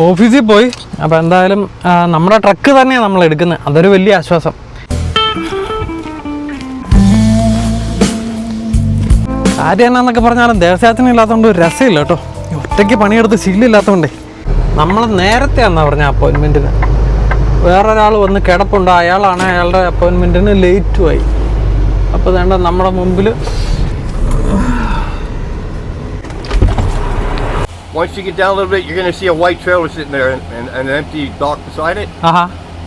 ഓഫീസിൽ പോയി. അപ്പോൾ എന്തായാലും നമ്മുടെ ട്രക്ക് തന്നെയാണ് നമ്മൾ എടുക്കുന്നത്. അതൊരു വലിയ ആശ്വാസം. കാര്യം എന്നാന്നൊക്കെ പറഞ്ഞാലും ദേവസ്യാത്തിന് ഇല്ലാത്തതുകൊണ്ട് ഒരു രസമില്ല കേട്ടോ. ഒറ്റയ്ക്ക് പണിയെടുത്ത് ശീലമില്ലാത്തതുകൊണ്ടേ. നമ്മൾ നേരത്തെ എന്നാ പറഞ്ഞ അപ്പോയിൻമെൻറ്റിന് വേറൊരാൾ വന്ന് കിടപ്പുണ്ട്. അയാളാണ് അയാളുടെ അപ്പോയിൻമെൻറ്റിന് ലേറ്റുമായി. അപ്പോൾ വേണ്ട നമ്മുടെ മുമ്പിൽ Once you get down a little bit, you're going to see a white trailer sitting there and an empty dock beside it.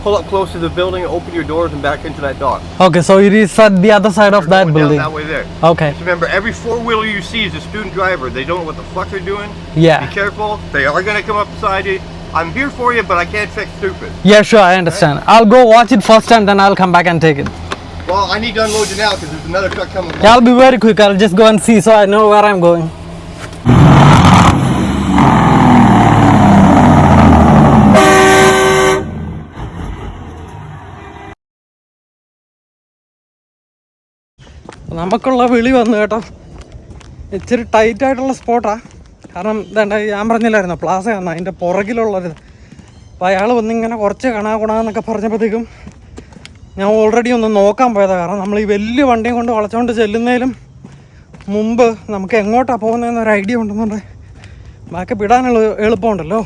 Pull up close to the building, open your doors and back into that dock. Okay, so it is at the other side of that building. That way there. Okay. Just remember, every four-wheeler you see is a student driver. They don't know what the fuck they're doing. Yeah. Be careful. They are going to come up beside you. I'm here for you, but I can't fix stupid. Yeah, sure, I understand. Okay. I'll go watch it first and then I'll come back and take it. Well, I need to unload you now because there's another truck coming. Yeah, I'll be very quick. I'll just go and see so I know where I'm going. നമുക്കുള്ള വിളി വന്നു കേട്ടോ. ഇച്ചിരി ടൈറ്റായിട്ടുള്ള സ്പോട്ടാണ്. കാരണം ഇതേണ്ട ഞാൻ പറഞ്ഞില്ലായിരുന്നു പ്ലാസ ആണ് അതിൻ്റെ പുറകിലുള്ളത്. അപ്പോൾ അയാൾ വന്നിങ്ങനെ കുറച്ച് കണാകുണാന്നൊക്കെ പറഞ്ഞപ്പോഴത്തേക്കും ഞാൻ ഓൾറെഡി ഒന്ന് നോക്കാൻ പോയതാണ്. കാരണം നമ്മൾ ഈ വലിയ വണ്ടിയും കൊണ്ട് വളച്ചുകൊണ്ട് ചെല്ലുന്നതിലും മുമ്പ് നമുക്ക് എങ്ങോട്ടാണ് പോകുന്നതെന്നൊരു ഐഡിയ ഉണ്ടെന്നുണ്ടെങ്കിൽ ബാക്കപ്പ് ഇടാനുള്ള എളുപ്പമുണ്ടല്ലോ.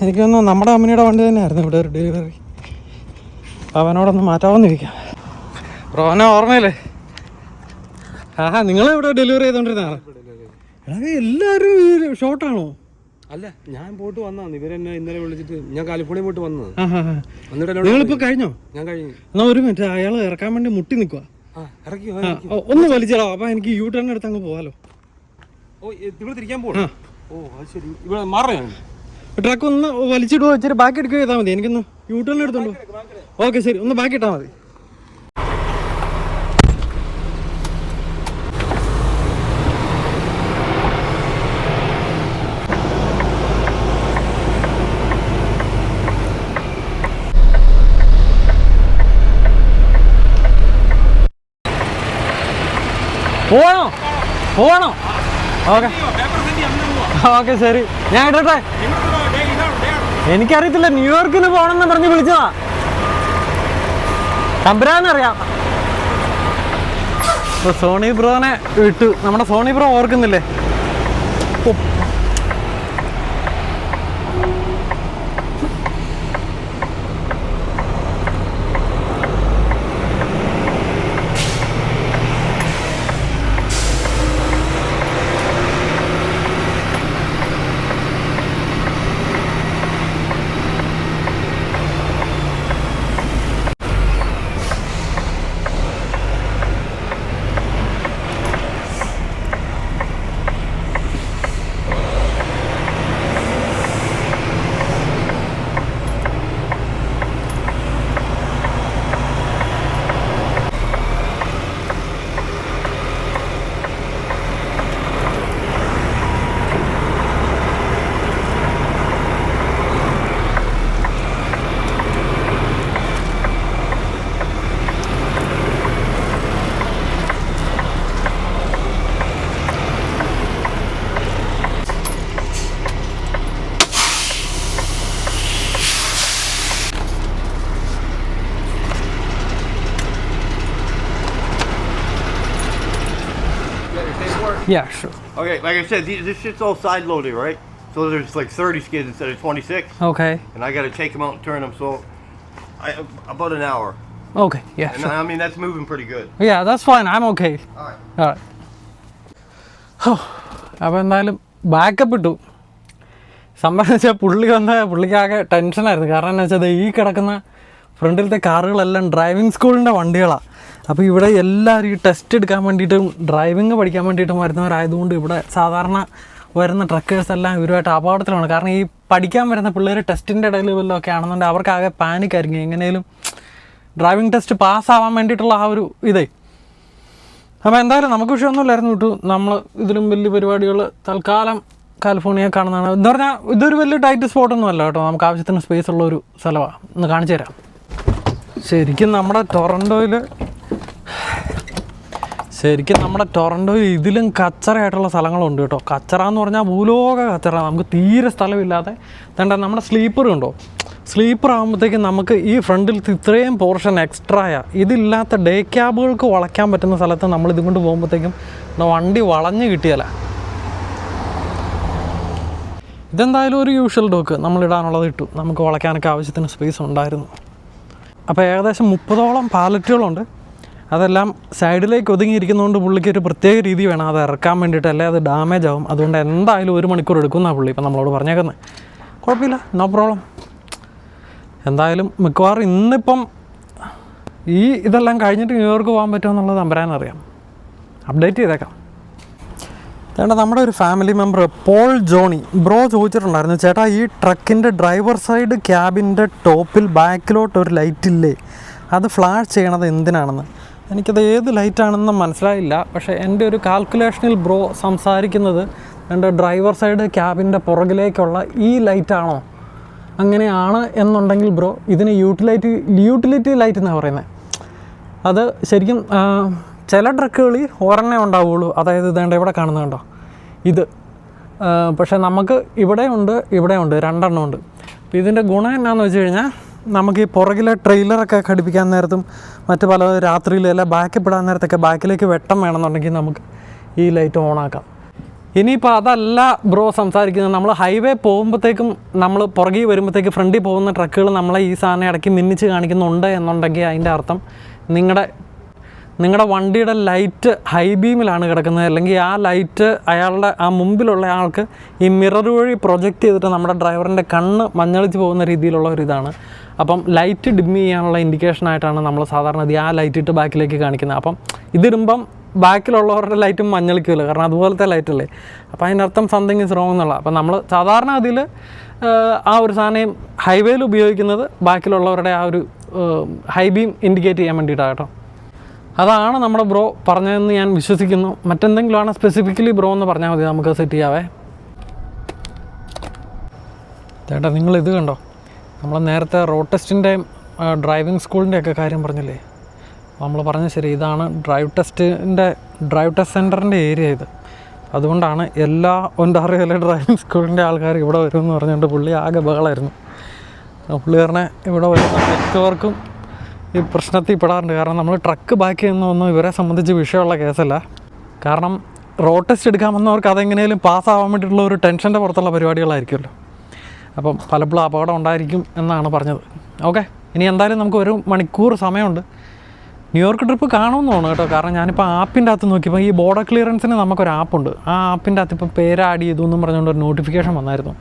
എനിക്കൊന്ന് നമ്മുടെ അമ്മയുടെ വണ്ടി തന്നെയായിരുന്നു ഇവിടെ ഒരു ഡെലിവറി. അപ്പോൾ അവനോടൊന്ന് മാറ്റാവുന്നിരിക്കാം. റോനെ ഓർമ്മയില്ലേ? നിങ്ങളിവിടെ ഡെലിവറി ചെയ്തോണ്ടിരുന്നാണ്. എല്ലാവരും ഷോർട്ടാണോ? അല്ല, ഞാൻ പോയിട്ട് വന്നതാണ്. ഇവരെന്നെ ഇന്നലെ വിളിച്ചിട്ട് ഞാൻ കാലിഫോർണിയ പോയിട്ട് വന്നത്. നിങ്ങളിപ്പോ കഴിഞ്ഞോ? ഞാൻ കഴിഞ്ഞു. എന്നാ ഒരു മിനിറ്റ്, അയാൾ ഇറക്കാൻ വേണ്ടി മുട്ടി നിൽക്കുക. ഒന്ന് വലിച്ചിടാം. അപ്പൊ എനിക്ക് യു ടേൺ എടുത്ത് അങ്ങ് പോവാലോ. ഓ, ഇവിടെ തിരിക്കാൻ പോകണം. ഓ, അത് ശരി. ഇവിടെ മാറാണ് ട്രക്ക് ഒന്ന് വലിച്ചിടുവോ? ഇച്ചിരി ബാക്കി എടുക്കുക ചെയ്താൽ മതി. എനിക്കൊന്ന് യു ടേൺ എടുത്തോണ്ടോ? ഓക്കെ ശരി, ഒന്ന് ബാക്കി ഇട്ടാൽ മതി. പോവാണോ? ഓക്കെ ഓക്കെ ശരി, ഞാൻ ഇടട്ടെ. എനിക്കറിയത്തില്ല, ന്യൂയോർക്കിന് പോകണമെന്ന് പറഞ്ഞ് വിളിച്ചതാ. തമ്പുരാന്നറിയാം. ഇപ്പൊ സോണി ബ്രോനെ വിട്ടു. നമ്മുടെ സോണി ബ്രോ ഓർക്കുന്നില്ലേ? Yeah, sure. Okay, like I said, this shit's all side loaded, right? So there's like 30 skids instead of 26. Okay. And I got to take them out and turn them, so about an hour. Okay, yeah, And sure. I mean, that's moving pretty good. Yeah, that's fine. I'm okay. All right. All right. അപ്പോൾ എന്തായാലും backup ഇട്ടു. സംഭവം വെച്ചാൽ പുള്ളിക്കാകെ ടെൻഷനായിരുന്നു. കാരണം എന്താ വെച്ചാൽ ഈ കിടക്കുന്ന ഫ്രണ്ടിലത്തെ കാറുകളെല്ലാം ഡ്രൈവിംഗ് സ്കൂളിൻ്റെ വണ്ടികളാണ്. അപ്പോൾ ഇവിടെ എല്ലാവരും ഈ ടെസ്റ്റ് എടുക്കാൻ വേണ്ടിയിട്ടും ഡ്രൈവിംഗ് പഠിക്കാൻ വേണ്ടിയിട്ടും വരുന്നവരായതുകൊണ്ട് ഇവിടെ സാധാരണ വരുന്ന ട്രക്കേഴ്സ് എല്ലാം ഇവരുമായിട്ട് അപകടത്തിലാണ്. കാരണം ഈ പഠിക്കാൻ വരുന്ന പിള്ളേർ ടെസ്റ്റിൻ്റെ ഇടയിൽ വല്ലതൊക്കെ ആണെന്നുണ്ടെങ്കിൽ അവർക്കാകെ പാനിക്കായിരിക്കും. എങ്ങനെയും ഡ്രൈവിംഗ് ടെസ്റ്റ് പാസ്സാവാൻ വേണ്ടിയിട്ടുള്ള ആ ഒരു ഇതേ. അപ്പോൾ എന്തായാലും നമുക്ക് വിഷയമൊന്നുമില്ലായിരുന്നു കിട്ടു. നമ്മൾ ഇതിലും വലിയ പരിപാടികൾ തൽക്കാലം കാലിഫോർണിയ കാണുന്നതാണ്. എന്താ പറഞ്ഞാൽ ഇതൊരു വലിയ ടൈറ്റ് സ്പോട്ടൊന്നും അല്ല കേട്ടോ. നമുക്ക് ആവശ്യത്തിന് സ്പേസ് ഉള്ളൊരു സ്ഥലമാണ്. ഒന്ന് കാണിച്ചു തരാം. ശരിക്കും നമ്മുടെ ടൊറൻറ്റോയിൽ ശരിക്കും നമ്മുടെ ടൊറൻറ്റോയിൽ ഇതിലും കച്ചറയായിട്ടുള്ള സ്ഥലങ്ങളുണ്ട് കേട്ടോ. കച്ചറ എന്ന് പറഞ്ഞാൽ ഭൂലോക കച്ചറ, നമുക്ക് തീരെ സ്ഥലമില്ലാതെ. തേണ്ട നമ്മുടെ സ്ലീപ്പർ ഉണ്ടോ, സ്ലീപ്പർ ആകുമ്പോഴത്തേക്കും നമുക്ക് ഈ ഫ്രണ്ടിൽ ഇത്രയും പോർഷൻ എക്സ്ട്രായാ. ഇതില്ലാത്ത ഡേ ക്യാബുകൾക്ക് വളയ്ക്കാൻ പറ്റുന്ന സ്ഥലത്ത് നമ്മൾ ഇതും കൊണ്ട് പോകുമ്പോഴത്തേക്കും വണ്ടി വളഞ്ഞ് കിട്ടിയല്ല. ഇതെന്തായാലും ഒരു യൂഷ്വൽ ഡോക്ക് നമ്മളിടാനുള്ളത് ഇട്ടു, നമുക്ക് വളയ്ക്കാനൊക്കെ ആവശ്യത്തിന് സ്പേസ് ഉണ്ടായിരുന്നു. അപ്പോൾ ഏകദേശം 30ഓളം പാലറ്റുകളുണ്ട്. അതെല്ലാം സൈഡിലേക്ക് ഒതുങ്ങിയിരിക്കുന്നതുകൊണ്ട് പുള്ളിക്ക് ഒരു പ്രത്യേക രീതി വേണം അത് ഇറക്കാൻ വേണ്ടിയിട്ട്, അല്ലെ അത് ഡാമേജ് ആവും. അതുകൊണ്ട് എന്തായാലും 1 മണിക്കൂർ എടുക്കുന്നതാണ് പുള്ളി ഇപ്പം നമ്മളോട് പറഞ്ഞേക്കുന്നത്. കുഴപ്പമില്ല, നോ പ്രോബ്ലം. എന്തായാലും മിക്കവാറും ഇന്നിപ്പം ഇതെല്ലാം കഴിഞ്ഞിട്ട് ന്യൂയോർക്ക് പോകാൻ പറ്റുമെന്നുള്ളത് തമ്പരാനറിയാം. അപ്ഡേറ്റ് ചെയ്തേക്കാം. ചേട്ടാ നമ്മുടെ ഒരു family member Paul Johny bro ചോദിച്ചിട്ടുണ്ടായിരുന്നു, ചേട്ടാ ഈ ട്രക്കിൻ്റെ ഡ്രൈവർ സൈഡ് ക്യാബിൻ്റെ ടോപ്പിൽ ബാക്കിലോട്ട് ഒരു ലൈറ്റ് ഇല്ലേ, അത് ഫ്ലാഷ് ചെയ്യണത് എന്തിനാണെന്ന്. എനിക്കത് ഏത് ലൈറ്റാണെന്ന് മനസ്സിലായില്ല. പക്ഷേ എൻ്റെ ഒരു കാൽക്കുലേഷനിൽ ബ്രോ സംസാരിക്കുന്നത് എൻ്റെ ഡ്രൈവർ സൈഡ് ക്യാബിൻ്റെ പുറകിലേക്കുള്ള ഈ ലൈറ്റാണോ? അങ്ങനെയാണ് എന്നുണ്ടെങ്കിൽ ബ്രോ ഇതിന് യൂട്ടിലിറ്റി ലൈറ്റ് എന്നാണ് പറയുന്നത്. അത് ശരിക്കും ചില ട്രക്കുകളിൽ ഒരെണ്ണേ ഉണ്ടാവുകയുള്ളൂ. അതായത് ഇതേണ്ട ഇവിടെ കാണുന്നുണ്ടോ ഇത്. പക്ഷേ നമുക്ക് ഇവിടെയുണ്ട് 2 ഉണ്ട്. അപ്പോൾ ഇതിൻ്റെ ഗുണം എന്നാന്ന് വെച്ച് കഴിഞ്ഞാൽ നമുക്ക് ഈ പുറകിലെ ട്രെയിലറൊക്കെ ഘടിപ്പിക്കാൻ നേരത്തും മറ്റ് പല രാത്രിയിൽ അല്ല ബാക്കിൽ ഇടാൻ നേരത്തൊക്കെ ബാക്കിലേക്ക് വെട്ടം വേണമെന്നുണ്ടെങ്കിൽ നമുക്ക് ഈ ലൈറ്റ് ഓണാക്കാം. ഇനിയിപ്പോൾ അതല്ല ബ്രോ സംസാരിക്കുന്നത്, നമ്മൾ ഹൈവേ പോകുമ്പോഴത്തേക്കും നമ്മൾ പുറകിൽ വരുമ്പോഴത്തേക്ക് ഫ്രണ്ടിൽ പോകുന്ന ട്രക്കുകൾ നമ്മളെ ഈ സാധനം ഇടയ്ക്ക് മിന്നിച്ച് കാണിക്കുന്നുണ്ട് എന്നുണ്ടെങ്കിൽ അതിൻ്റെ അർത്ഥം നിങ്ങളുടെ വണ്ടിയുടെ ലൈറ്റ് ഹൈ ബീമിലാണ് കിടക്കുന്നത്. അല്ലെങ്കിൽ ആ ലൈറ്റ് അയാളുടെ ആ മുമ്പിലുള്ള ആൾക്ക് ഈ മിറർ വഴി പ്രൊജക്റ്റ് ചെയ്തിട്ട് നമ്മുടെ ഡ്രൈവറിൻ്റെ കണ്ണ് മഞ്ഞളിച്ച് പോകുന്ന രീതിയിലുള്ള ഒരു ഇതാണ്. അപ്പം ലൈറ്റ് ഡിം ചെയ്യാനുള്ള ഇൻഡിക്കേഷനായിട്ടാണ് നമ്മൾ സാധാരണ ആ ലൈറ്റ് ഇട്ട് ബാക്കിലേക്ക് കാണിക്കുന്നത്. അപ്പം ഇതിടുമ്പം ബാക്കിലുള്ളവരുടെ ലൈറ്റും മഞ്ഞളിക്കുമല്ലോ, കാരണം അതുപോലത്തെ ലൈറ്റല്ലേ. അപ്പോൾ അതിനർത്ഥം സംതിങ് ഇസ് റോങ് എന്നുള്ള. അപ്പം നമ്മൾ സാധാരണ അതിൽ ആ ഒരു സാധനം ഹൈവേയിൽ ഉപയോഗിക്കുന്നത് ബാക്കിലുള്ളവരുടെ ആ ഒരു ഹൈ ബീം ഇൻഡിക്കേറ്റ് ചെയ്യാൻ വേണ്ടിയിട്ടാണ് കേട്ടോ. അതാണ് നമ്മുടെ ബ്രോ പറഞ്ഞതെന്ന് ഞാൻ വിശ്വസിക്കുന്നു. മറ്റെന്തെങ്കിലും ആണ് സ്പെസിഫിക്കലി ബ്രോ എന്ന് പറഞ്ഞാൽ മതി, നമുക്ക് സെറ്റ് ചെയ്യാവേ. ചേട്ടാ നിങ്ങളിത് കണ്ടോ, നമ്മൾ നേരത്തെ റോഡ് ടെസ്റ്റിൻ്റെയും ഡ്രൈവിംഗ് സ്കൂളിൻ്റെയൊക്കെ കാര്യം പറഞ്ഞില്ലേ, നമ്മൾ പറഞ്ഞ ശരി, ഇതാണ് ഡ്രൈവ് ടെസ്റ്റ് സെൻറ്ററിൻ്റെ ഏരിയ ഇത്. അതുകൊണ്ടാണ് എല്ലാ ഒൻറ്റാറിയോയിലെ ഡ്രൈവിംഗ് സ്കൂളിൻ്റെ ആൾക്കാർ ഇവിടെ വരുമെന്ന് പറഞ്ഞുകൊണ്ട് പുള്ളി ആകെ ബഹളമായിരുന്നു. പുള്ളി പറഞ്ഞ ഇവിടെ വരുന്ന മിക്കവർക്കും ഈ പ്രശ്നത്തിൽ പെടാറുണ്ട്. കാരണം നമ്മൾ ട്രക്ക് ബാക്ക് ചെയ്യുന്നതൊന്നും ഇവരെ സംബന്ധിച്ച് വിഷയമുള്ള കേസല്ല. കാരണം റോഡ് ടെസ്റ്റ് എടുക്കാൻ വന്നവർക്ക് അതെങ്ങനെയും പാസ്സാവാൻ വേണ്ടിയിട്ടുള്ള ഒരു ടെൻഷൻ്റെ പുറത്തുള്ള പരിപാടികളായിരിക്കുമല്ലോ. അപ്പം പലപ്പോഴും അപകടം ഉണ്ടായിരിക്കും എന്നാണ് പറഞ്ഞത്. ഓക്കെ, ഇനി എന്തായാലും നമുക്ക് 1 മണിക്കൂർ സമയമുണ്ട്. ന്യൂയോർക്ക് ട്രിപ്പ് കാണുമെന്ന് തോന്നുന്നു കേട്ടോ. കാരണം ഞാനിപ്പോൾ ആപ്പിൻ്റെ അകത്ത് നോക്കിയപ്പോൾ ഈ ബോർഡർ ക്ലിയറൻസിന് നമുക്കൊരു ആപ്പുണ്ട്. ആ ആപ്പിൻ്റെ അകത്ത് ഇപ്പോൾ പേര് ആഡ് ചെയ്തു എന്നും പറഞ്ഞുകൊണ്ട് ഒരു നോട്ടിഫിക്കേഷൻ വന്നായിരുന്നു.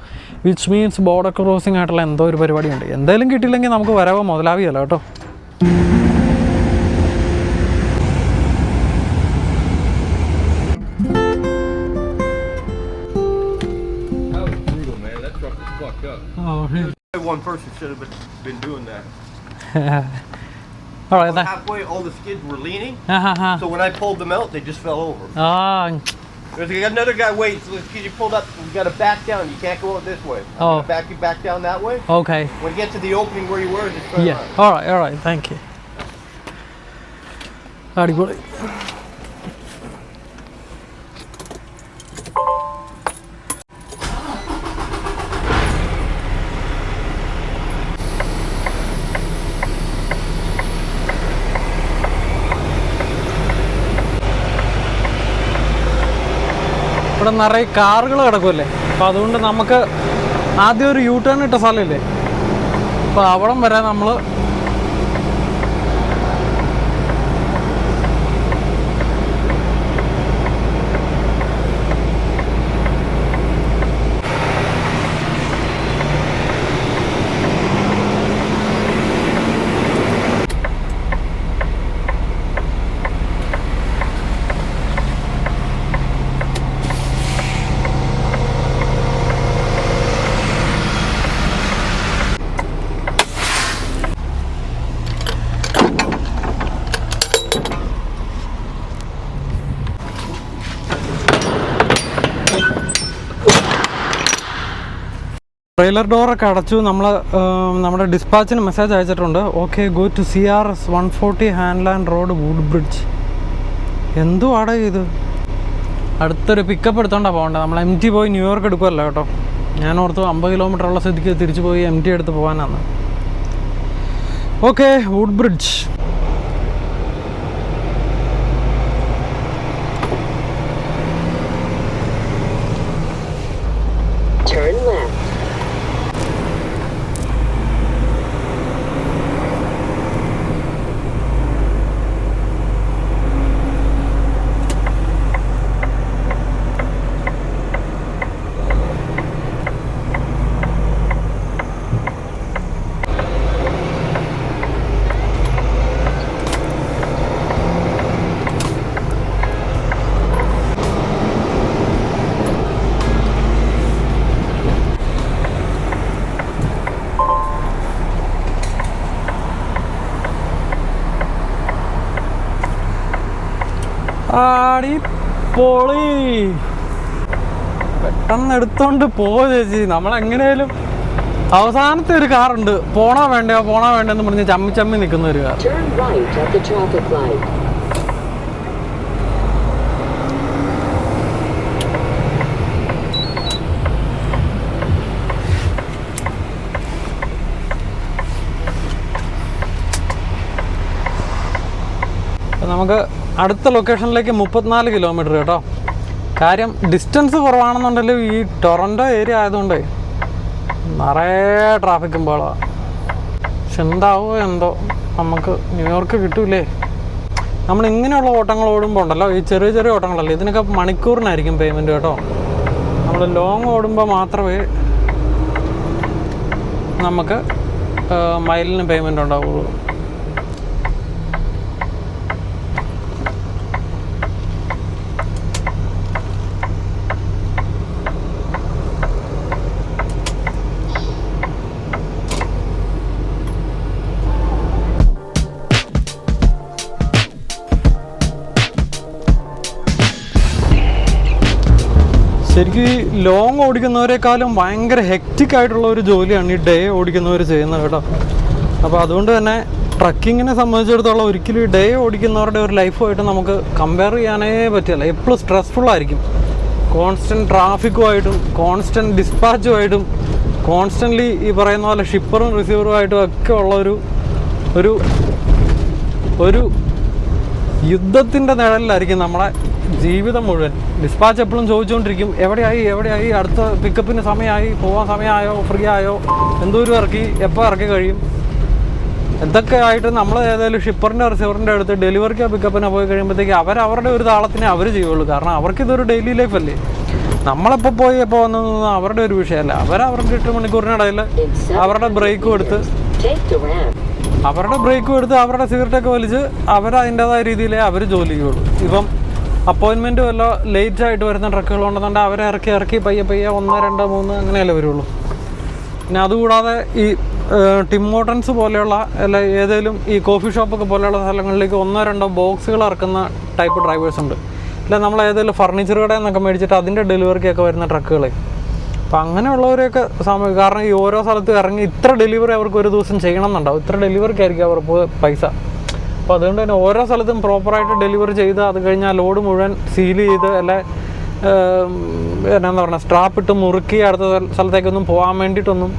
വിച്ച് മീൻസ് ബോർഡർ ക്രോസിംഗ് ആയിട്ടുള്ള എന്തോ ഒരു പരിപാടിയുണ്ട്. എന്തായാലും കിട്ടിയില്ലെങ്കിൽ നമുക്ക് വരവ് മുതലാവിയല്ലോ കേട്ടോ. One person should have been doing that. All right, halfway, all the skids were leaning. So when I pulled them out, they just fell over. There's another guy waiting. So you pulled up, you got to back down. You can't go out this way. Back you back down that way. Okay. When you get to the opening where you were, just turn around. All right. Thank you. അടിപൊളി. ഇവിടെ നിറയെ കാറുകൾ കിടക്കുമല്ലേ, അപ്പോൾ അതുകൊണ്ട് നമുക്ക് ആദ്യം ഒരു you turn ഇട്ട സ്ഥലമില്ലേ, അപ്പോൾ അവിടം വരെ നമ്മൾ ട്രെയിലർ ഡോറൊക്കെ അടച്ചു. നമ്മുടെ ഡിസ്പാച്ചിന് മെസ്സേജ് അയച്ചിട്ടുണ്ട്. ഓക്കെ, ഗോ ടു CRS 140 ഹാൻഡ്ലാൻഡ് റോഡ് വുഡ് ബ്രിഡ്ജ്. എന്തുവാടാ ഇത്? അടുത്തൊരു പിക്കപ്പ് എടുത്തോണ്ടാണ് പോകേണ്ടത്. നമ്മൾ MT പോയി ന്യൂയോർക്ക് എടുക്കുമല്ലോ കേട്ടോ. ഞാൻ ഓർത്തു 50 കിലോമീറ്റർ ഉള്ള സ്ഥിതിക്ക് തിരിച്ചു പോയി MT എടുത്ത് പോകാനാണ്. Okay, wood bridge. Turn left. അടിപൊളി. പെട്ടെന്ന് എടുത്തോണ്ട് പോ ചേച്ചി. നമ്മളെങ്ങനെയാലും അവസാനത്തെ ഒരു കാറുണ്ട്, പോണോ വേണ്ടയോ എന്ന് പറഞ്ഞ് ചമ്മി ചമ്മി നിൽക്കുന്ന ഒരു car. Turn right at the traffic light. നമുക്ക് അടുത്ത ലൊക്കേഷനിലേക്ക് 34 കിലോമീറ്റർ കേട്ടോ. കാര്യം ഡിസ്റ്റൻസ് കുറവാണെന്നുണ്ടെങ്കിലും ഈ ടൊറൻറ്റോ ഏരിയ ആയതുകൊണ്ടേ നിറയെ ട്രാഫിക് ഇമ്പോളാണ്. പക്ഷെ എന്താവോ എന്തോ നമുക്ക് ന്യൂയോർക്ക് കിട്ടൂലേ. നമ്മൾ ഇങ്ങനെയുള്ള ഓട്ടങ്ങൾ ഓടുമ്പോൾ ഉണ്ടല്ലോ, ഈ ചെറിയ ചെറിയ ഓട്ടങ്ങളല്ലേ, ഇതിനൊക്കെ മണിക്കൂറിനായിരിക്കും പേയ്മെൻറ്റ് കേട്ടോ. നമ്മൾ ലോങ് ഓടുമ്പോൾ മാത്രമേ നമുക്ക് മൈലിന് പേയ്മെൻറ്റ് ഉണ്ടാവുള്ളൂ. ശരിക്കും ഈ ലോങ് ഓടിക്കുന്നവരെക്കാളും ഭയങ്കര ഹെക്റ്റിക് ആയിട്ടുള്ള ഒരു ജോലിയാണ് ഈ ഡേ ഓടിക്കുന്നവർ ചെയ്യുന്നത് കേട്ടോ. അപ്പോൾ അതുകൊണ്ട് തന്നെ ട്രക്കിങ്ങിനെ സംബന്ധിച്ചിടത്തോളം ഒരിക്കലും ഈ ഡേ ഓടിക്കുന്നവരുടെ ഒരു ലൈഫുമായിട്ട് നമുക്ക് കമ്പയർ ചെയ്യാനേ പറ്റില്ല. എപ്പോഴും സ്ട്രെസ്ഫുൾ ആയിരിക്കും. കോൺസ്റ്റൻറ്റ് ട്രാഫിക്കുമായിട്ടും കോൺസ്റ്റൻറ്റ് ഡിസ്പാച്ചുമായിട്ടും കോൺസ്റ്റൻ്റ്ലി ഈ പറയുന്ന പോലെ ഷിപ്പറും റിസീവറുമായിട്ടും ഒക്കെ ഉള്ള ഒരു യുദ്ധത്തിൻ്റെ നിഴലിലായിരിക്കും നമ്മളെ ജീവിതം മുഴുവൻ. ഡിസ്പാച്ച് എപ്പോഴും ചോദിച്ചുകൊണ്ടിരിക്കും, എവിടെയായി അടുത്ത പിക്കപ്പിന് സമയമായി, പോകാൻ സമയമായോ, ഫ്രീ ആയോ, എന്തോരം ഇറക്കി, എപ്പോൾ ഇറക്കി കഴിയും, എന്തൊക്കെ ആയിട്ട് നമ്മൾ ഏതായാലും ഷിപ്പറിൻ്റെ റിസീവറിൻ്റെ അടുത്ത് ഡെലിവറിക്കോ പിക്കപ്പിനോ പോയി കഴിയുമ്പോഴത്തേക്ക് അവരുടെ ഒരു താളത്തിനെ അവർ ചെയ്യുള്ളൂ. കാരണം അവർക്കിതൊരു ഡെയിലി ലൈഫല്ലേ. നമ്മളെപ്പോൾ പോയി എപ്പോൾ വന്നതൊന്നും അവരുടെ ഒരു വിഷയമല്ല. അവർക്ക് 8 മണിക്കൂറിനിടയിൽ അവരുടെ ബ്രേക്കും എടുത്ത് അവരുടെ സിഗരറ്റൊക്കെ വലിച്ച് അവരതിൻ്റെതായ രീതിയിലേ അവർ ജോലി ചെയ്യുള്ളൂ. ഇപ്പം അപ്പോയിൻമെൻറ്റ് വല്ല ലേറ്റായിട്ട് വരുന്ന ട്രക്കുകളുണ്ടെന്നുണ്ടെങ്കിൽ അവരെ ഇറക്കി പയ്യെ 1, 2, 3 അങ്ങനെയല്ലേ വരുള്ളൂ. പിന്നെ അതുകൂടാതെ ഈ ടിം ഹോർട്ടൻസ് പോലെയുള്ള അല്ല ഏതെങ്കിലും ഈ കോഫി ഷോപ്പൊക്കെ പോലെയുള്ള സ്ഥലങ്ങളിലേക്ക് 1, 2 ബോക്സുകൾ ഇറക്കുന്ന ടൈപ്പ് ഡ്രൈവേഴ്സ് ഉണ്ട്. ഇല്ല നമ്മൾ ഏതെങ്കിലും ഫർണിച്ചർ കടയിൽ നിന്നൊക്കെ മേടിച്ചിട്ട് അതിൻ്റെ ഡെലിവറിക്കൊക്കെ വരുന്ന ട്രക്കുകളെ. അപ്പോൾ അങ്ങനെയുള്ളവരെയൊക്കെ കാരണം ഈ ഓരോ സ്ഥലത്തും ഇറങ്ങി ഇത്ര ഡെലിവറി അവർക്ക് ഒരു ദിവസം ചെയ്യണം എന്നുണ്ടാവും. ഇത്ര ഡെലിവറിക്കായിരിക്കും അവർ പൈസ. അപ്പോൾ അതുകൊണ്ട് തന്നെ ഓരോ സ്ഥലത്തും പ്രോപ്പറായിട്ട് ഡെലിവറി ചെയ്ത് അത് കഴിഞ്ഞാൽ ലോഡ് മുഴുവൻ സീൽ ചെയ്ത് അല്ലെ എന്താ പറയുക സ്ട്രാപ്പിട്ട് മുറുക്കി അടുത്ത സ്ഥലത്തേക്കൊന്നും പോകാൻ വേണ്ടിയിട്ടൊന്നും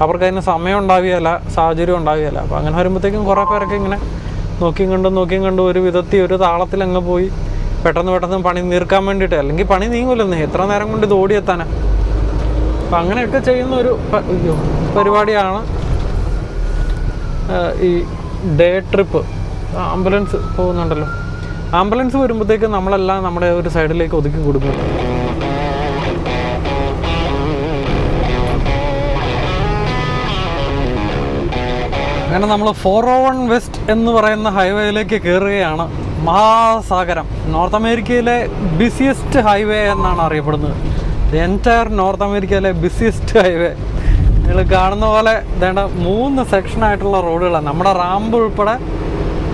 അവർക്ക് അതിന് സമയം ഉണ്ടാവുകയില്ല, സാഹചര്യം ഉണ്ടാവുകയില്ല. അപ്പോൾ അങ്ങനെ വരുമ്പോഴത്തേക്കും കുറേ പേരൊക്കെ ഇങ്ങനെ നോക്കിയും കണ്ടും ഒരു വിധത്തിൽ ഒരു താളത്തിൽ അങ്ങ് പോയി പെട്ടെന്ന് പണി തീർക്കാൻ വേണ്ടിയിട്ട്, അല്ലെങ്കിൽ പണി നീങ്ങൂലെന്ന് എത്ര നേരം കൊണ്ട് ഇത് ഓടിയെത്താനാണ്. അപ്പം അങ്ങനെയൊക്കെ ചെയ്യുന്ന ഒരു പരിപാടിയാണ് ഈ ഡേ ട്രിപ്പ്. ആംബുലൻസ് പോകുന്നുണ്ടല്ലോ, ആംബുലൻസ് വരുമ്പോഴത്തേക്ക് നമ്മളെല്ലാം നമ്മുടെ ഒരു സൈഡിലേക്ക് ഒതുക്കി കൊടുക്കും. അങ്ങനെ നമ്മൾ 401 വെസ്റ്റ് എന്ന് പറയുന്ന ഹൈവേയിലേക്ക് കയറുകയാണ്. മഹാസാഗരം, നോർത്ത് അമേരിക്കയിലെ ബിസിയസ്റ്റ് ഹൈവേ എന്നാണ് അറിയപ്പെടുന്നത്. എൻറ്റയർ നോർത്ത് അമേരിക്കയിലെ ബിസിയസ്റ്റ് ഹൈവേ. നിങ്ങൾ കാണുന്ന പോലെ വേണ്ട 3 സെക്ഷനായിട്ടുള്ള റോഡുകളാണ്. നമ്മുടെ റാമ്പ് ഉൾപ്പെടെ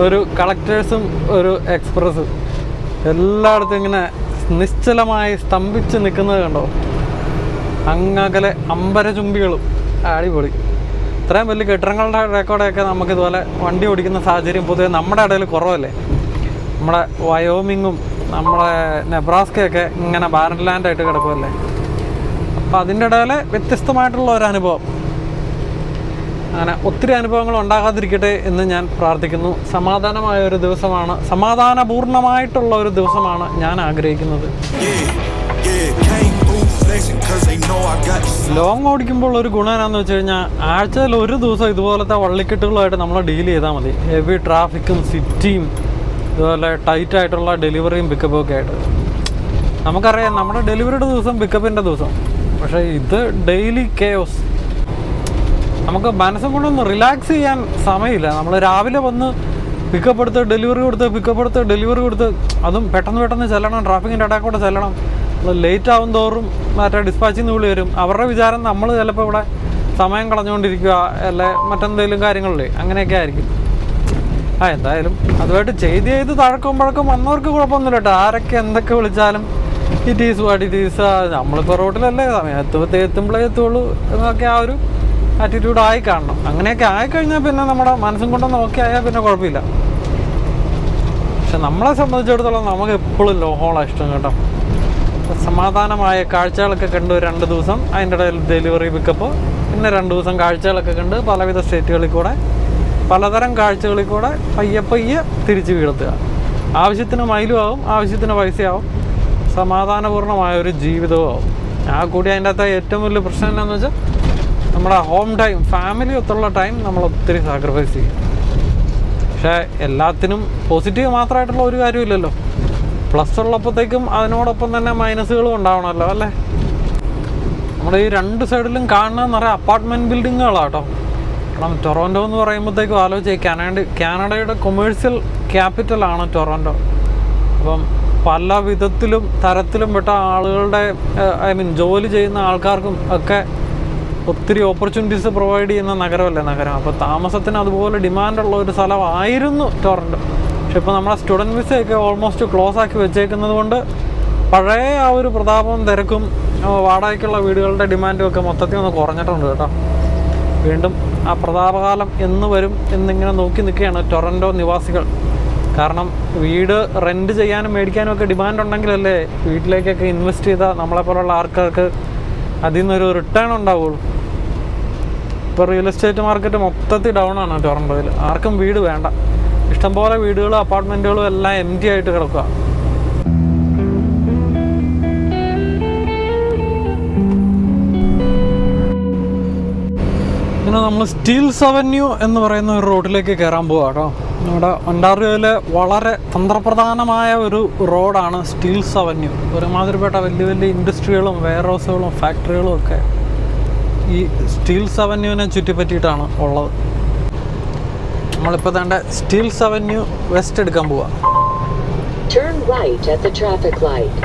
ഒരു കളക്ടേഴ്സും ഒരു എക്സ്പ്രസ്സും എല്ലായിടത്തും ഇങ്ങനെ നിശ്ചലമായി സ്തംഭിച്ച് നിൽക്കുന്നത് കണ്ടോ. അങ്ങകലെ അമ്പരചുംബികളും. അടിപൊളി. ഇത്രയും വലിയ കെട്ടിടങ്ങളുടെ റെക്കോർഡൊക്കെ നമുക്കിതുപോലെ വണ്ടി ഓടിക്കുന്ന സാഹചര്യം പൊതുവെ നമ്മുടെ ഇടയിൽ കുറവല്ലേ. നമ്മുടെ വയോമിങ്ങും നമ്മുടെ നെബ്രാസ്കയൊക്കെ ഇങ്ങനെ ബാരൻ ലാൻഡായിട്ട് കിടക്കുമല്ലേ. അപ്പോൾ അതിൻ്റെ ഇടയിൽ വ്യത്യസ്തമായിട്ടുള്ള ഒരു അനുഭവം. അങ്ങനെ ഒത്തിരി അനുഭവങ്ങൾ ഉണ്ടാകാതിരിക്കട്ടെ എന്ന് ഞാൻ പ്രാർത്ഥിക്കുന്നു. സമാധാനമായ ഒരു ദിവസമാണ്, സമാധാനപൂർണമായിട്ടുള്ള ഒരു ദിവസമാണ് ഞാൻ ആഗ്രഹിക്കുന്നത്. ലോങ് ഓടിക്കുമ്പോൾ ഒരു ഗുണം എന്നാന്ന് വെച്ച് കഴിഞ്ഞാൽ ആഴ്ചയിൽ ഒരു ദിവസം ഇതുപോലത്തെ വള്ളിക്കെട്ടുകളുമായിട്ട് നമ്മൾ ഡീൽ ചെയ്താൽ മതി. ഹെവി ട്രാഫിക്കും സിറ്റിയും ഇതുപോലെ ടൈറ്റായിട്ടുള്ള ഡെലിവറിയും പിക്കപ്പും ഒക്കെ ആയിട്ട്. നമുക്കറിയാം നമ്മുടെ ഡെലിവറിയുടെ ദിവസം പിക്കപ്പിൻ്റെ ദിവസം, പക്ഷേ ഇത് ഡെയിലി കെയോസ്. നമുക്ക് മനസ്സും കൊണ്ടൊന്ന് റിലാക്സ് ചെയ്യാൻ സമയമില്ല. നമ്മൾ രാവിലെ വന്ന് പിക്കപ്പ് എടുത്ത് ഡെലിവറി കൊടുത്ത് പിക്കപ്പ് എടുത്ത് ഡെലിവറി കൊടുത്ത് അതും പെട്ടെന്ന് ചെല്ലണം, ട്രാഫിക്കിൻ്റെ ഇടയിൽ ചെല്ലണം. ലേറ്റ് ആവും തോറും മറ്റേ ഡിസ്പാച്ചിൽ നിന്ന് വിളി വരും. അവരുടെ വിചാരം നമ്മൾ ചിലപ്പോൾ ഇവിടെ സമയം കളഞ്ഞുകൊണ്ടിരിക്കുക അല്ലെ മറ്റെന്തെങ്കിലും കാര്യങ്ങളില്ലേ, അങ്ങനെയൊക്കെ ആയിരിക്കും. എന്തായാലും അതുമായിട്ട് ചെയ്ത് തഴക്കുമ്പോഴേക്കും വന്നവർക്ക് കുഴപ്പമൊന്നുമില്ല കേട്ടോ. ആരൊക്കെ എന്തൊക്കെ വിളിച്ചാലും it is what it is. നമ്മളിപ്പോൾ റോഡിലല്ലേ സമയത്ത് എത്തുമ്പോഴേ എത്തുള്ളൂ എന്നൊക്കെ ആ ഒരു ആറ്റിറ്റ്യൂഡ് ആയി കാണണം. അങ്ങനെയൊക്കെ ആയിക്കഴിഞ്ഞാൽ പിന്നെ നമ്മുടെ മനസ്സും കൊണ്ടൊന്ന് ഓക്കെ ആയാൽ പിന്നെ കുഴപ്പമില്ല. പക്ഷെ നമ്മളെ സംബന്ധിച്ചിടത്തോളം നമുക്ക് എപ്പോഴും ലോ ഹോളാണ് ഇഷ്ടം കേട്ടോ. സമാധാനമായ കാഴ്ചകളൊക്കെ കണ്ട് 2 ദിവസം, അതിൻ്റെ ഇടയിൽ ഡെലിവറി പിക്കപ്പ്, പിന്നെ 2 ദിവസം കാഴ്ചകളൊക്കെ കണ്ട് പലവിധ സ്റ്റേറ്റുകളിൽ കൂടെ പലതരം കാഴ്ചകളിൽ കൂടെ പയ്യെ തിരിച്ച് വീടെത്തുക. ആവശ്യത്തിന് മൈലും ആവും, ആവശ്യത്തിന് പൈസയാവും, സമാധാനപൂർണ്ണമായ ഒരു ജീവിതവും ആവും. ആ കൂടി അതിൻ്റെ അകത്ത് ഏറ്റവും വലിയ പ്രശ്നം എന്താണെന്ന് വെച്ചാൽ നമ്മുടെ ഹോം ടൈം, ഫാമിലി ഒത്തുള്ള ടൈം നമ്മൾ ഒത്തിരി സാക്രിഫൈസ് ചെയ്യും. പക്ഷേ എല്ലാത്തിനും പോസിറ്റീവ് മാത്രമായിട്ടുള്ള ഒരു കാര്യമില്ലല്ലോ. പ്ലസ് ഉള്ളപ്പോഴത്തേക്കും അതിനോടൊപ്പം തന്നെ മൈനസുകളും ഉണ്ടാവണമല്ലോ അല്ലേ. നമ്മുടെ ഈ 2 സൈഡിലും കാണുന്നതെന്ന് പറയാം അപ്പാർട്ട്മെൻറ്റ് ബിൽഡിങ്ങുകളാട്ടോ. കാരണം ടൊറോൻറ്റോ എന്ന് പറയുമ്പോഴത്തേക്കും ആലോചിച്ച് കാനഡയുടെ കൊമേഴ്സ്യൽ ക്യാപിറ്റലാണ് ടൊറോൻറ്റോ. അപ്പം പല വിധത്തിലും തരത്തിലും പെട്ട ആളുകളുടെ ജോലി ചെയ്യുന്ന ആൾക്കാർക്കും ഒക്കെ ഒത്തിരി ഓപ്പർച്യൂണിറ്റീസ് പ്രൊവൈഡ് ചെയ്യുന്ന നഗരമല്ലേ നഗരം. അപ്പോൾ താമസത്തിന് അതുപോലെ ഡിമാൻഡുള്ള ഒരു സ്ഥലമായിരുന്നു ടൊറൻറ്റോ. പക്ഷെ ഇപ്പോൾ നമ്മുടെ സ്റ്റുഡൻറ്റ് വിസയൊക്കെ ഓൾമോസ്റ്റ് ക്ലോസ് ആക്കി വെച്ചേക്കുന്നത് കൊണ്ട് പഴയ ആ ഒരു പ്രതാപവും തിരക്കും വാടകയ്ക്കുള്ള വീടുകളുടെ ഡിമാൻഡും ഒക്കെ മൊത്തത്തിൽ ഒന്ന് കുറഞ്ഞിട്ടുണ്ട് കേട്ടോ. വീണ്ടും ആ പ്രതാപകാലം എന്ന് വരും എന്നിങ്ങനെ നോക്കി നിൽക്കുകയാണ് ടൊറൻറ്റോ നിവാസികൾ. കാരണം വീട് റെൻറ്റ് ചെയ്യാനും മേടിക്കാനും ഒക്കെ ഡിമാൻഡ് ഉണ്ടെങ്കിലല്ലേ വീട്ടിലേക്കൊക്കെ ഇൻവെസ്റ്റ് ചെയ്താൽ നമ്മളെപ്പോലുള്ള ആൾക്കാർക്ക് അതിൽ നിന്നൊരു റിട്ടേൺ ഉണ്ടാവുള്ളൂ. ഇപ്പോൾ റിയൽ എസ്റ്റേറ്റ് മാർക്കറ്റ് മൊത്തത്തിൽ ഡൗൺ ആണ് ടൊറൻറ്റോയിൽ. ആർക്കും വീട് വേണ്ട. ഇഷ്ടംപോലെ വീടുകളും അപ്പാർട്ട്മെൻറ്റുകളും എല്ലാം എംപ്റ്റി ആയിട്ട് കിടക്കുക. പിന്നെ നമ്മൾ സ്റ്റീൽസ് അവന്യൂ എന്ന് പറയുന്ന ഒരു റോഡിലേക്ക് കയറാൻ പോവുക കേട്ടോ. നമ്മുടെ ഒൻറ്റാറിയോയിലെ വളരെ തന്ത്രപ്രധാനമായ ഒരു റോഡാണ് സ്റ്റീൽസ് അവന്യൂ. ഒരുമാതിരിപ്പെട്ട വലിയ ഇൻഡസ്ട്രികളും വെയർ ഹൗസുകളും ഫാക്ടറികളും ഒക്കെ ഈ സ്റ്റീൽസ് അവന്യൂവിനെ ചുറ്റിപ്പറ്റിയിട്ടാണ് ഉള്ളത്. നമ്മളിപ്പോൾ തന്നെ സ്റ്റീൽസ് അവന്യൂ വെസ്റ്റ് എടുക്കാൻ പോവുക. Turn right at the traffic light.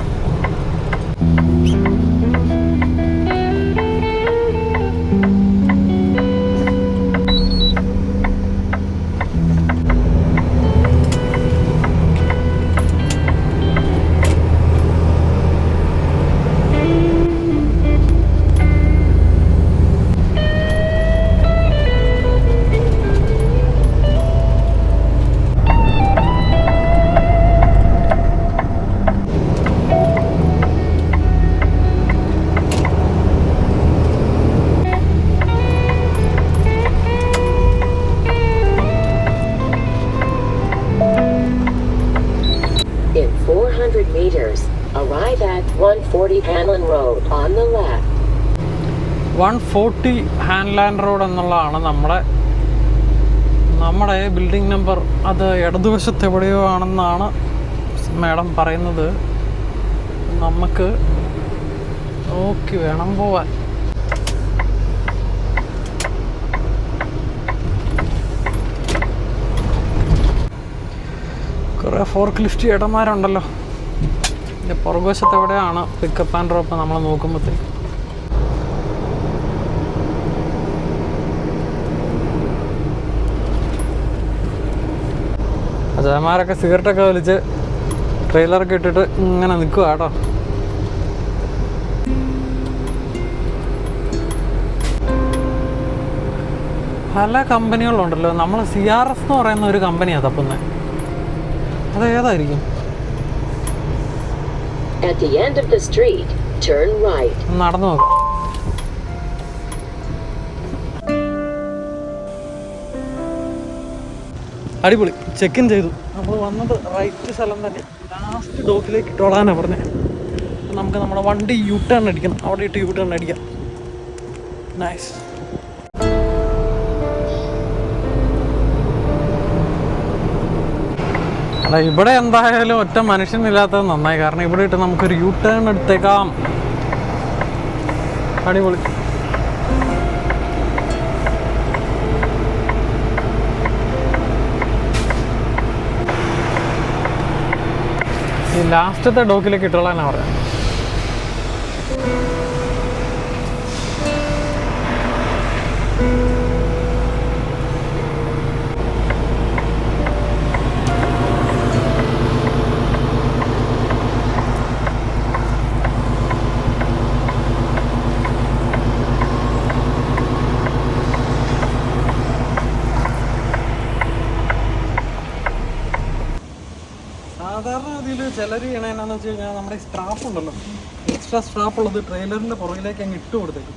In 400 meters, arrive at 140 Hanlon Road on the left. 140 ഹാൻലാൻഡ് road എന്നുള്ളതാണ് നമ്മുടെ ബിൽഡിംഗ് നമ്പർ. അത് ഇടതുവശത്ത് എവിടെയോ ആണെന്നാണ് മാഡം പറയുന്നത്. നമുക്ക് നോക്കി വേണം പോവാൻ. കുറേ ഫോർക്ക് ലിഫ്റ്റ് ചേട്ടന്മാരുണ്ടല്ലോ. ഇതിൻ്റെ പുറകുവശത്ത് എവിടെയാണ് പിക്കപ്പ് ആൻഡ് ഡ്രോപ്പ് നമ്മൾ നോക്കുമ്പോഴത്തേക്ക്. അച്ഛന്മാരൊക്കെ സിഗരറ്റൊക്കെ വലിച്ച് ട്രെയിലറൊക്കെ ഇട്ടിട്ട് ഇങ്ങനെ നിൽക്കുക കേട്ടോ. പല കമ്പനികളുണ്ടല്ലോ. നമ്മൾ CRS എന്ന് പറയുന്ന ഒരു കമ്പനിയാണ് തപ്പുന്നത്. അതേതായിരിക്കും? At the end of the street, turn right. നടന്നു നോക്കാം. അടിപൊളി, ചെക്ക് ഇൻ ചെയ്തു. നമ്മൾ വന്നത് റൈറ്റ് സ്ഥലം തന്നെ. ലാസ്റ്റ് ഡോക്കിലേക്ക് ഇട്ടോളാനാണ് പറഞ്ഞത്. നമുക്ക് നമ്മുടെ വണ്ടി യു ടേൺ അടിക്കണം. അവിടെ ഇട്ട് യു ടേൺ അടിക്കാം. നൈസ്. അല്ല, ഇവിടെ എന്തായാലും ഒറ്റ മനുഷ്യനില്ലാത്തത് നന്നായി. കാരണം ഇവിടെ ഇട്ട് നമുക്കൊരു യു ടേൺ എടുത്തേക്കാം. അടിപൊളി. ഈ ലാസ്റ്റത്തെ ഡോക്കിലേക്ക് ഇട്ടോളാനാണ് പറയാം. സാധാരണ ഗതിയിൽ ചിലർ ചെയ്യണതെന്നു വെച്ച് കഴിഞ്ഞാൽ നമ്മുടെ ഈ സ്ട്രാപ്പ് ഉണ്ടല്ലോ, എക്സ്ട്രാ സ്ട്രാപ്പ് ഉള്ളത് ട്രെയിലറിൻ്റെ പുറകിലേക്ക് അങ്ങ് ഇട്ട് കൊടുത്തേക്കും.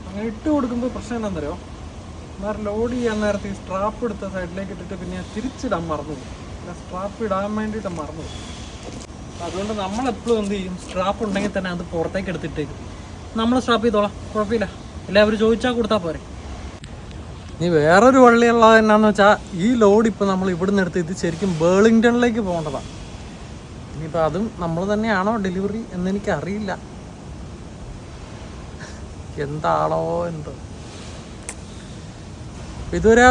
അങ്ങനെ ഇട്ട് കൊടുക്കുമ്പോൾ പ്രശ്നം എന്താണെന്നറിയോ, നേരം ലോഡ് ചെയ്യാൻ നേരത്തെ ഈ സ്ട്രാപ്പ് എടുത്ത സൈഡിലേക്ക് ഇട്ടിട്ട് പിന്നെ തിരിച്ചിടാൻ മറന്നു പോകും. സ്ട്രാപ്പ് ഇടാൻ വേണ്ടിയിട്ട് മറന്നു പോകും. അതുകൊണ്ട് നമ്മളെപ്പോഴും എന്ത് ചെയ്യും, സ്ട്രാപ്പ് ഉണ്ടെങ്കിൽ തന്നെ അത് പുറത്തേക്ക് എടുത്തിട്ടേക്കും. നമ്മൾ സ്ട്രാപ്പ് ചെയ്തോളാം, കുഴപ്പമില്ല, എല്ലാവരും ചോദിച്ചാൽ കൊടുത്താൽ പോരെ. ഇനി വേറൊരു വള്ളിയുള്ളത് എന്നാന്ന് വെച്ചാൽ, ഈ ലോഡ് ഇപ്പോൾ നമ്മൾ ഇവിടുന്ന് എടുത്ത് ഇത് ശരിക്കും ബേർലിംഗ്ടണിലേക്ക് പോകേണ്ടതാണ്. ഇനിയിപ്പോൾ അതും നമ്മൾ തന്നെയാണോ ഡെലിവറി എന്നെനിക്കറിയില്ല, എന്താണോ എന്തോ. ഇതുവരെ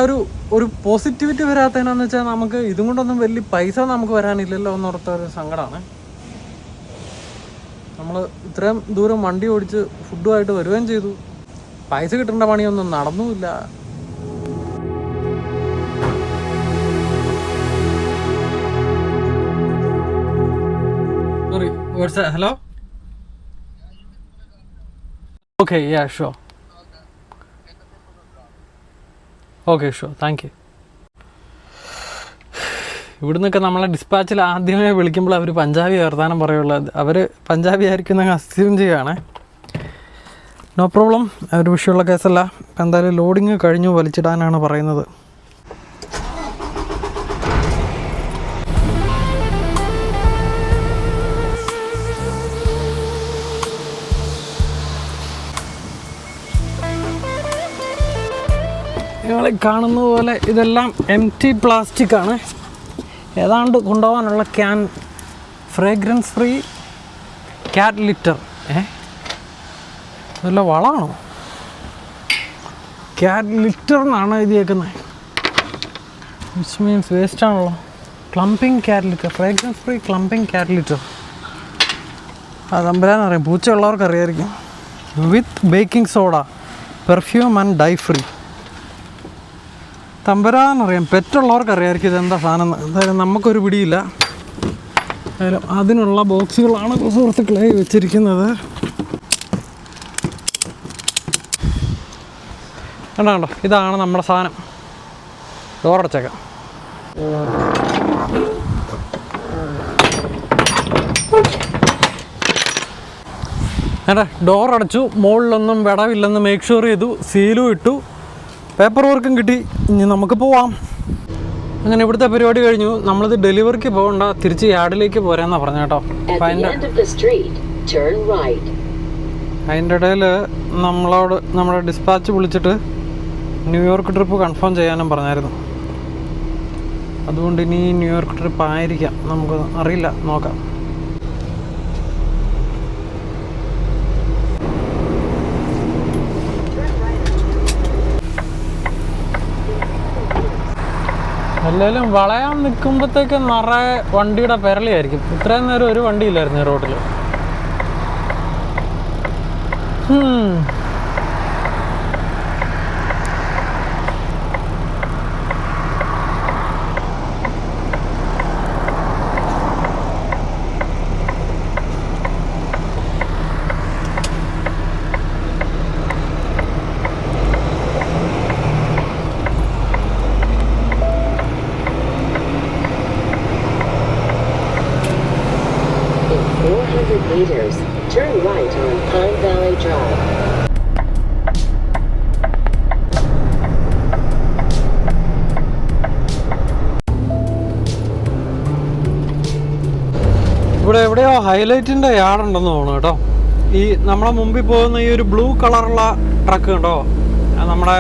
ഒരു പോസിറ്റിവിറ്റി വരാത്തതിനാന്ന് വെച്ചാൽ, നമുക്ക് ഇതും കൊണ്ടൊന്നും വലിയ പൈസ നമുക്ക് വരാനില്ലല്ലോ എന്നോർത്തൊരു സങ്കടമാണ്. നമ്മൾ ഇത്രയും ദൂരം വണ്ടി ഓടിച്ച് ഫുഡുമായിട്ട് വരികയും ചെയ്തു, പൈസ കിട്ടേണ്ട പണിയൊന്നും നടന്നുമില്ല. Hello? Okay, yeah, sure. Okay, sure. Thank you. ഇവിടുന്നൊക്കെ നമ്മളെ ഡിസ്പാച്ചിൽ ആദ്യമേ വിളിക്കുമ്പോൾ അവർ പഞ്ചാബി വർത്താനം പറയുള്ളത്. അവർ പഞ്ചാബി ആയിരിക്കും അസ്യൂം ചെയ്യുകയാണ്. നോ പ്രോബ്ലം, ഒരു വിഷയമുള്ള കേസല്ല. എന്തായാലും ലോഡിങ് കഴിഞ്ഞു, വലിച്ചിടാനാണ് പറയുന്നത്. നിങ്ങൾ കാണുന്ന പോലെ ഇതെല്ലാം എംറ്റി പ്ലാസ്റ്റിക് ആണ്. ഏതാണ്ട് കൊണ്ടുപോകാനുള്ള can, fragrance free cat litre. ഇതല്ല വളമാണോ? ക്യാറ്റ് ലിറ്റർ എന്നാണ് എഴുതിയേക്കുന്നത്, വിച്ച് മീൻസ് വേസ്റ്റ് ആണല്ലോ. Clumping cat litter, fragrance free clumping cat litter. അത് അമ്പലാന്നറിയാം, പൂച്ചയുള്ളവർക്ക് അറിയായിരിക്കും. With baking soda, perfume and dye free. തമ്പരാന്നറിയാം, പെറ്റുള്ളവർക്ക് അറിയാമായിരിക്കും ഇതെന്താ സാധനം. എന്തായാലും നമുക്കൊരു പിടിയില്ല. എന്തായാലും അതിനുള്ള ബോക്സുകളാണ് സുഹൃത്തുക്കളെ വെച്ചിരിക്കുന്നത്. കണ്ടോ, ഇതാണ് നമ്മുടെ സാധനം. ഡോറടച്ചേക്കാം. ഏട്ടാ, ഡോറടച്ചു, മുകളിലൊന്നും വിടവില്ലെന്ന് മേക്ക് ഷുവർ ചെയ്തു, സീലും ഇട്ടു, പേപ്പർ വർക്കും കിട്ടി. ഇനി നമുക്ക് പോവാം. അങ്ങനെ ഇവിടുത്തെ പരിപാടി കഴിഞ്ഞു. നമ്മളിത് ഡെലിവറിക്ക് പോകണ്ട, തിരിച്ച് യാർഡിലേക്ക് പോരാന്നാണ് പറഞ്ഞു കേട്ടോ. അപ്പം അതിൻ്റെ ഇടയിൽ നമ്മളോട് നമ്മുടെ ഡിസ്പാച്ച് വിളിച്ചിട്ട് ന്യൂയോർക്ക് ട്രിപ്പ് കൺഫേം ചെയ്യാനും പറഞ്ഞായിരുന്നു. അതുകൊണ്ട് ഇനി ന്യൂയോർക്ക് ട്രിപ്പ് ആയിരിക്കാം, നമുക്ക് അറിയില്ല, നോക്കാം. എല്ലാവരും വളയാൻ നിൽക്കുമ്പോഴത്തേക്ക് നിറയെ വണ്ടിയുടെ പെരളിയായിരിക്കും. ഇത്രയും നേരം ഒരു വണ്ടിയില്ലായിരുന്നു റോഡിൽ. എവിടെയോ ഹൈലൈറ്റിൻ്റെ യാർഡുണ്ടെന്ന് തോന്നുന്നു കേട്ടോ. ഈ നമ്മളെ മുമ്പിൽ പോകുന്ന ഈ ഒരു ബ്ലൂ കളറുള്ള ട്രക്ക് ഉണ്ടോ, നമ്മുടെ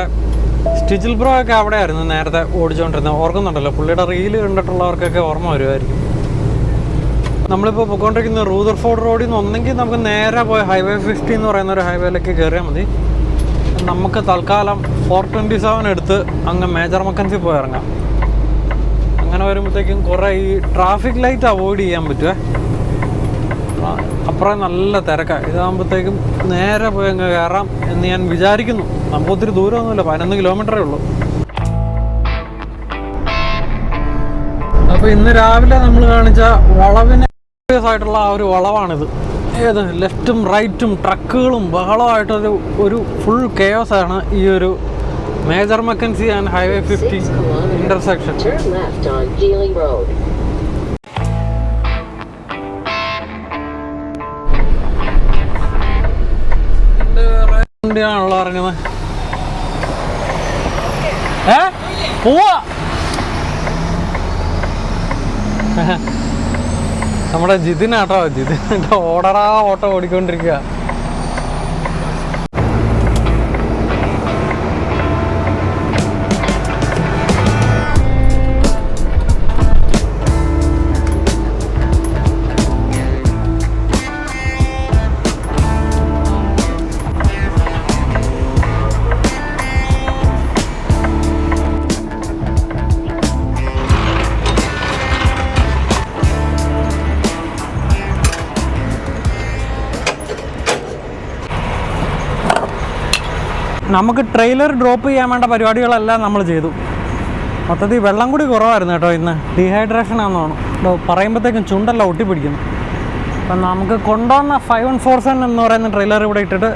സ്റ്റിച്ചിൽ ബ്രോ ഒക്കെ അവിടെയായിരുന്നു നേരത്തെ ഓടിച്ചുകൊണ്ടിരുന്നത്. ഓർക്കുന്നുണ്ടല്ലോ, പുള്ളിയുടെ റീല് കണ്ടിട്ടുള്ളവർക്കൊക്കെ ഓർമ്മ വരുമായിരിക്കും. നമ്മളിപ്പോൾ പോയിക്കൊണ്ടിരിക്കുന്ന റൂദർഫോർഡ് റോഡിൽ നിന്ന് ഒന്നെങ്കിൽ നമുക്ക് നേരെ പോയി ഹൈവേ 50 എന്ന് പറയുന്ന ഒരു ഹൈവേയിലേക്ക് കയറിയാൽ മതി. നമുക്ക് തൽക്കാലം 427 എടുത്ത് അങ്ങ് മേജർ മക്കൻസി പോയി ഇറങ്ങാം. അങ്ങനെ വരുമ്പോഴത്തേക്കും കുറേ ഈ ട്രാഫിക് ലൈറ്റ് അവോയ്ഡ് ചെയ്യാൻ പറ്റുമേ. അപ്പുറം നല്ല തിരക്കാണ്. ഇതാകുമ്പോഴത്തേക്കും നേരെ പോയി അങ്ങ് കയറാം എന്ന് ഞാൻ വിചാരിക്കുന്നു. നമുക്ക് ഒത്തിരി ദൂരമൊന്നുമില്ല, 11 കിലോമീറ്ററേ ഉള്ളൂ. അപ്പോൾ ഇന്ന് രാവിലെ നമ്മൾ കാണിച്ച വളവിന് ആയിട്ടുള്ള ആ ഒരു വളവാണിത്. ഏത് ലെഫ്റ്റും റൈറ്റും ട്രക്കുകളും ബഹളമായിട്ടൊരു ഫുൾ കെയോസ് ആണ് ഈ ഒരു major McKenzie and highway 50 intersection. വണ്ടിയാണല്ലോ ഇറങ്ങുന്നത്. പോവാ നമ്മുടെ ജിതിനാട്ടോ. ജിതിനാട്ടോ ഓടറാ ഓട്ടം ഓടിക്കൊണ്ടിരിക്കുക. നമുക്ക് ട്രെയിലർ ഡ്രോപ്പ് ചെയ്യാൻ വേണ്ട പരിപാടികളെല്ലാം നമ്മൾ ചെയ്തു. മൊത്തത്തിൽ വെള്ളം കൂടി കുറവായിരുന്നു കേട്ടോ ഇന്ന്. ഡീഹൈഡ്രേഷൻ ആണെന്ന് തോന്നുന്നു. പറയുമ്പോഴത്തേക്കും ചുണ്ടെല്ലാം ഒട്ടിപ്പിടിക്കുന്നു. അപ്പം നമുക്ക് കൊണ്ടുവന്ന 514 എന്ന് പറയുന്ന ട്രെയിലർ ഇവിടെ ഇട്ടിട്ട്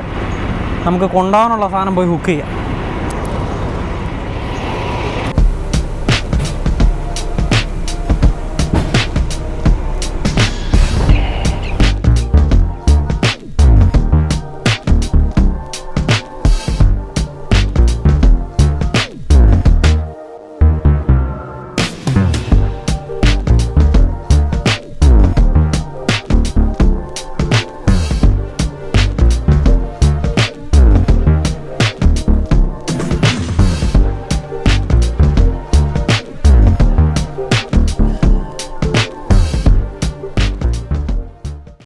നമുക്ക് കൊണ്ടുപോകാനുള്ള സാധനം പോയി ഹുക്ക് ചെയ്യാം.